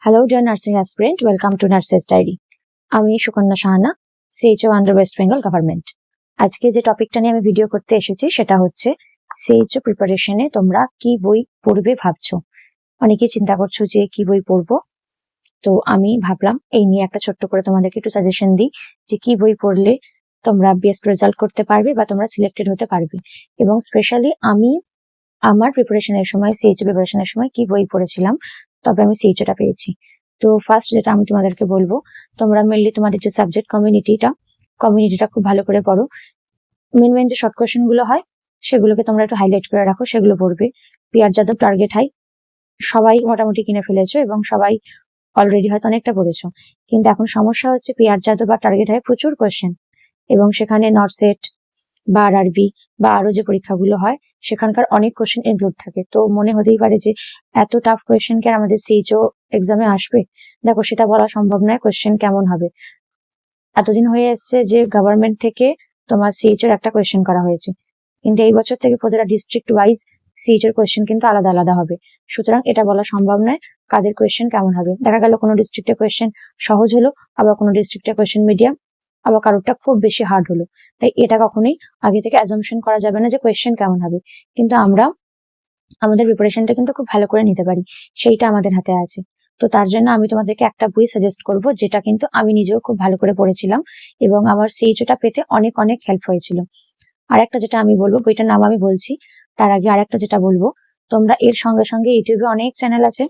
Hello dear nursing aspirant, welcome to nurses diary. আমি Sukanya Sahana, CHO under West Bengal government. আজকে যে টপিকটা নিয়ে আমি ভিডিও করতে এসেছি সেটা হচ্ছে সিএইচও প্রিপারেশনে তোমরা কি বই পড়বে ভাবছো। অনেকেই চিন্তা করছো যে কি বই পড়বো, তো আমি ভাবলাম এই নিয়ে একটা ছোট্ট করে তোমাদেরকে একটু সাজেশন দিই যে কি বই পড়লে তোমরা বেস্ট রেজাল্ট করতে পারবে বা তোমরা সিলেক্টেড হতে পারবে। এবং স্পেশালি আমি আমার প্রিপারেশনের সময়, সিএইচও প্রিপারেশনের সময় কি বই পড়েছিলাম, তবে আমি সিএইচওটা পেয়েছি। তো ফার্স্ট যেটা আমি তোমাদেরকে বলবো, তোমরা মেনলি তোমাদের যে সাবজেক্ট কমিউনিটিটা খুব ভালো করে পড়ো। মেন যে শর্ট কোয়েশ্চেন গুলো হয় সেগুলোকে তোমরা একটু হাইলাইট করে রাখো, সেগুলো পড়বে। পিআর যাদব টার্গেট হাই সবাই মোটামুটি কিনে ফেলেছো এবং সবাই অলরেডি হয়তো অনেকটা পড়েছো, কিন্তু এখন সমস্যা হচ্ছে পিআর যাদব বা টার্গেট হাই প্রচুর কোয়েশ্চেন, এবং সেখানে নটসেট বা আরআরবি বা আরো যে পরীক্ষাগুলো হয় সেখানকার অনেক কোয়েশ্চেন ইনক্লুড থাকে। তো মনে হতেই পারে যে এত টাফ কোয়েশ্চেন কি আর আমাদের সিএইচও এক্সামে আসবে। দেখো, সেটা বলা সম্ভব নয় কোয়েশ্চেন কেমন হবে। এতদিন হয়ে এসছে যে গভর্নমেন্ট থেকে তোমার সিএইচওর একটা কোয়েশ্চেন করা হয়েছে, কিন্তু এই বছর থেকে প্রতিটা ডিস্ট্রিক্ট ওয়াইজ সিএইচওর কোয়েশ্চেন কিন্তু আলাদা আলাদা হবে। সুতরাং এটা বলা সম্ভব নয় কাদের কোয়েশ্চেন কেমন হবে। দেখা গেল কোনো ডিস্ট্রিক্টের কোয়েশ্চেন সহজ হলো, আবার কোনো ডিস্ট্রিক্টের কোয়েশ্চেন মিডিয়াম, আবার কারোরটা খুব বেশি হার্ড হলো। তাই এটা কখনোই আগে থেকে অ্যাজাম্পশন করা যাবে না যে কোয়েশ্চেন কেমন হবে। কিন্তু আমরা আমাদের প্রিপারেশনটা কিন্তু খুব ভালো করে নিতে পারি, সেইটা আমাদের হাতে আছে। তো তার জন্য আমি তোমাদেরকে একটা বই সাজেস্ট করব যেটা কিন্তু আমি নিজেও খুব ভালো করে পড়েছিলাম এবং আমার সিএইচওটা পেতে অনেক অনেক হেল্প হয়েছিল। আর একটা যেটা আমি বলবো, বইটার নাম আমি বলছি, তার আগে আর একটা যেটা বলবো, তোমরা এর সঙ্গে সঙ্গে ইউটিউবে অনেক চ্যানেল আছে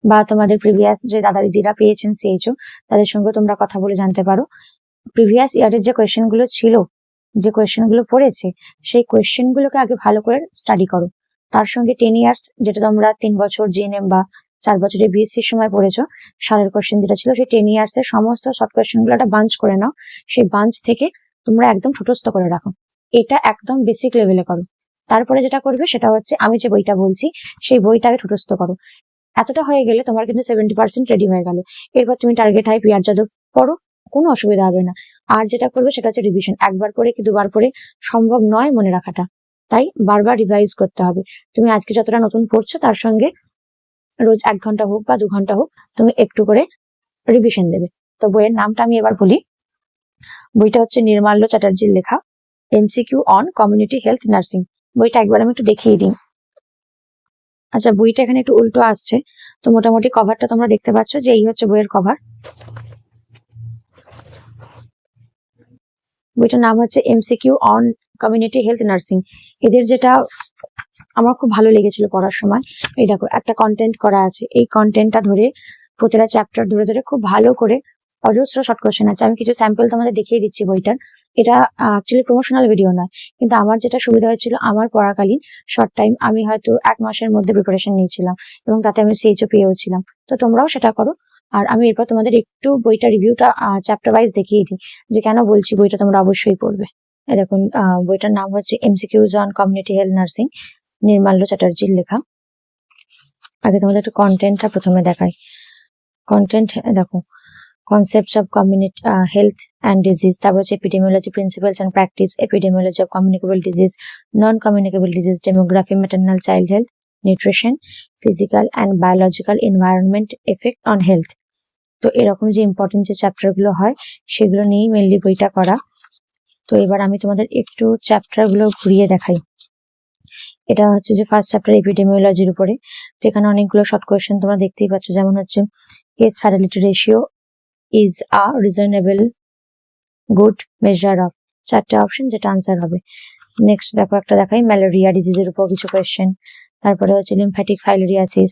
বা তোমাদের প্রিভিয়াস যে দাদা দিদিরা পেয়েছেন সিএইচও, তাদের সঙ্গে তোমরা কথা বলে জানতে পারো। প্রিভিয়াস ইয়ারের যে কোয়েশ্চেন গুলো ছিল, যে কোয়েশ্চেন গুলো পড়েছে, সেই কোয়েশ্চেন গুলোকে আগে ভালো করে স্টাডি করো। তার সঙ্গে 10 ইয়ার্স যেটা তোমরা 3 বছর জিএনএম বা 4 বছরের বিএসসির সময় পড়েছো, সালের কোয়েশ্চেন যেটা ছিল, সেই 10 ইয়ার্স এর সমস্ত শর্ট কোয়েশ্চেন গুলো একটা বাঞ্চ করে নাও। সেই বাঞ্চ থেকে তোমরা একদম ঠোঁটস্থ করে রাখো। এটা একদম বেসিক লেভেলে করো। তারপরে যেটা করবে সেটা হচ্ছে আমি যে বইটা বলছি সেই বইটাকে ঠোঁটস্থ করো। এতটা হয়ে গেলে তোমার কিন্তু 70% রেডি হয়ে গেল। এরপর তুমি টার্গেট হাই, পিআর যাদব পড়ো, কোনো অসুবিধা হবে না। আর যেটা করবে সেটা হচ্ছে রিভিশন। একবার পড়ে কি দুবার পড়ে সম্ভব নয় মনে রাখাটা, তাই বারবার রিভাইজ করতে হবে। তুমি আজকে যতটা নতুন পড়ছো তার সঙ্গে রোজ 1 ঘন্টা হোক বা 2 ঘন্টা হোক তুমি একটু করে রিভিশন দেবে। তো বইয়ের নামটা আমি এবার বলি। বইটা হচ্ছে নির্মাল্য চ্যাটার্জির লেখা MCQ on community health nursing. বইটা একবার আমি একটু দেখিয়ে দিই। আচ্ছা, বইটা এখানে একটু উল্টো আসছে, তো মোটামুটি কভারটা তোমরা দেখতে পাচ্ছ যে এই হচ্ছে বইয়ের কভার। বইটার নাম হচ্ছে MCQ on community health nursing. এদের যেটা আমার খুব ভালো লেগেছিল পড়ার সময়, এই দেখো একটা কন্টেন্ট করা আছে, এই কন্টেন্টটা ধরে প্রতিটা চ্যাপ্টার ধরে ধরে খুব ভালো করে অজস্র শর্ট কোয়েশ্চেন আছে। আমি কিছু স্যাম্পল তোমাদের দেখিয়ে দিচ্ছি বইটার। এটা অ্যাকচুয়ালি প্রমোশনাল ভিডিও নয়, কিন্তু আমার যেটা সুবিধা হয়েছিল, আমার পড়াকালীন শর্ট টাইম আমি হয়তো 1 মাসের মধ্যে প্রিপারেশন নিয়েছিলাম এবং তাতে আমি সিএইচও পেয়েও ছিলাম। তো তোমরাও সেটা করো। আর আমি এরপর তোমাদের একটু বইটা রিভিউটা চ্যাপ্টার ওয়াইজ দেখিয়ে দিই যে কেন বলছি বইটা তোমরা অবশ্যই পড়বে। দেখুন, বইটার নাম হচ্ছে MCQs on community health nursing, Nirmalya চ্যাটার্জির লেখা। আগে তোমাদের একটু কন্টেন্টটা প্রথমে দেখাই। কন্টেন্ট দেখো, concepts of community health and disease, তারপর হচ্ছে epidemiology principles and practice, epidemiology of communicable disease, non-communicable disease, demography, maternal child health, nutrition, physical and biological environment effect on health। তো এরকম যে ইম্পর্টেন্ট যে চ্যাপ্টার গুলো হয় সেগুলো নিয়েই মেনলি বইটা করা। তো এবার আমি তোমাদের একটু চ্যাপ্টার গুলো ঘুরিয়ে দেখাই। এটা হচ্ছে যে ফার্স্ট চ্যাপ্টার এপিডেমিওলজির উপরে। তো এখানে অনেকগুলো শর্ট কোয়েশ্চেন তোমরা দেখতেই পাচ্ছ, যেমন হচ্ছে case fatality ratio is a reasonable good measure of, 4টে অপশন যেটা আনসার হবে। নেক্সট দেখো একটা দেখাই ম্যালেরিয়া ডিজিজের উপর কিছু কোয়েশ্চেন। তারপরে হচ্ছে লিম্ফ্যাটিক ফাইলোরিয়াসিস,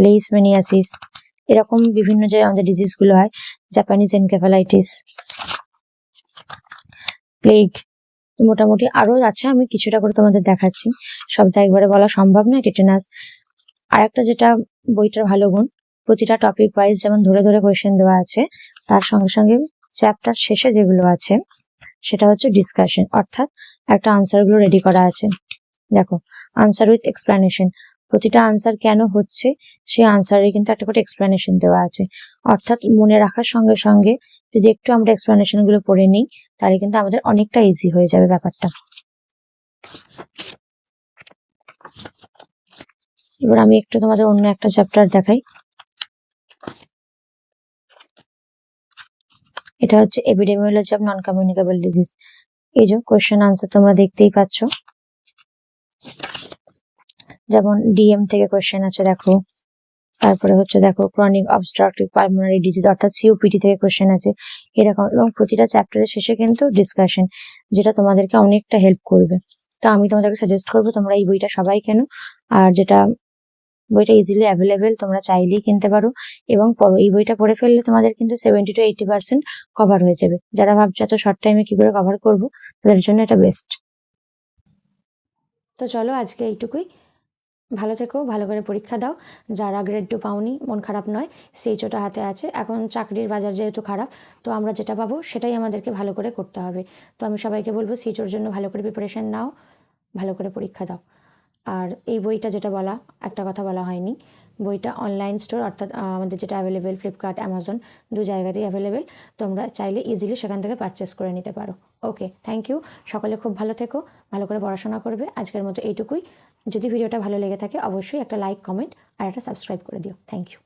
লেইশম্যানিয়াসিস, এরকম বিভিন্ন যে আমাদের ডিজিজ গুলো হয়, জাপানিজ এনকেফালাইটিস, প্লেগ, মোটামুটি আরো আছে, আমি কিছুটা করে তোমাদের দেখাচ্ছি, সবটা একবারে বলা সম্ভব নয়। টেটেনাস। আর একটা যেটা বইটার ভালো গুণ, প্রতিটা টপিক ওয়াইজ যেমন ধরে ধরে কোয়েশ্চেন দেওয়া আছে, তার সঙ্গে সঙ্গে চ্যাপ্টার শেষে যেগুলো আছে সেটা হচ্ছে ডিসকাশন, অর্থাৎ একটা আনসার গুলো রেডি করা আছে। দেখো, আনসার উইথ এক্সপ্লেনেশন, প্রতিটা আনসার কেন হচ্ছে সেই আনসারে কিন্তু একটা করে এক্সপ্লেনেশন দেওয়া আছে। অর্থাৎ মনে রাখার সঙ্গে সঙ্গে যদি একটু আমরা এক্সপ্লেনেশন গুলো পড়ে নিই তাহলে কিন্তু আমাদের অনেকটা ইজি হয়ে যাবে ব্যাপারটা। এবার আমি একটু তোমাদের অন্য একটা চ্যাপ্টার দেখাই। এটা হচ্ছে epidemiology of non communicable disease. এই যে কোয়েশ্চেন আনসার তোমরা দেখতেই পাচ্ছ, যেমন ডিএম থেকে কোয়েশ্চেন আছে দেখো, তারপরে হচ্ছে দেখো ক্রনিক অবস্ট্রাকটিভ পালমোনারি ডিজিজ অর্থাৎ সিওপিডি থেকে কোয়েশ্চেন আছে এরকম, এবং প্রতিটা চ্যাপ্টারের শেষে কিন্তু ডিসকাশন, যেটা তোমাদেরকে অনেকটা হেল্প করবে। তো আমি তোমাদেরকে সাজেস্ট করবো তোমরা এই বইটা সবাই কেনো, আর যেটা বইটা ইজিলি অ্যাভেলেবেল, তোমরা চাইলেই কিনতে পারো এবং পড়ো। এই বইটা পড়ে ফেললে তোমাদের কিন্তু 70 to 80% কভার হয়ে যাবে। যারা ভাবছো এত শর্ট টাইমে কি করে কভার করবো, তাদের জন্য এটা বেস্ট। তো চলো আজকে এইটুকুই, ভালো থেকো, ভালো করে পরীক্ষা দাও। যারা গ্রেড 2 পাওনি মন খারাপ নয়, CHO হাতে আছে। এখন চাকরির বাজার যেহেতু খারাপ, তো আমরা যেটা পাবো সেটাই আমাদেরকে ভালো করে করতে হবে। তো আমি সবাইকে বলবো CHOর জন্য ভালো করে প্রিপারেশন নাও, ভালো করে পরীক্ষা দাও। আর এই বইটা যেটা বলা, একটা কথা বলা হয়নি, বইটা অনলাইন স্টোর অর্থাৎ আমাদের যেটা অ্যাভেলেবেল ফ্লিপকার্ট, অ্যামাজন 2 জায়গাতেই অ্যাভেলেবেল। তোমরা চাইলে ইজিলি সেখান থেকে পারচেস করে নিতে পারো। ওকে, থ্যাংক ইউ। সকলে খুব ভালো থেকো, ভালো করে পড়াশোনা করবে। আজকের মতো এইটুকুই। যদি ভিডিওটা ভালো লেগে থাকে অবশ্যই একটা লাইক, কমেন্ট আর একটা সাবস্ক্রাইব করে দিও। Thank you.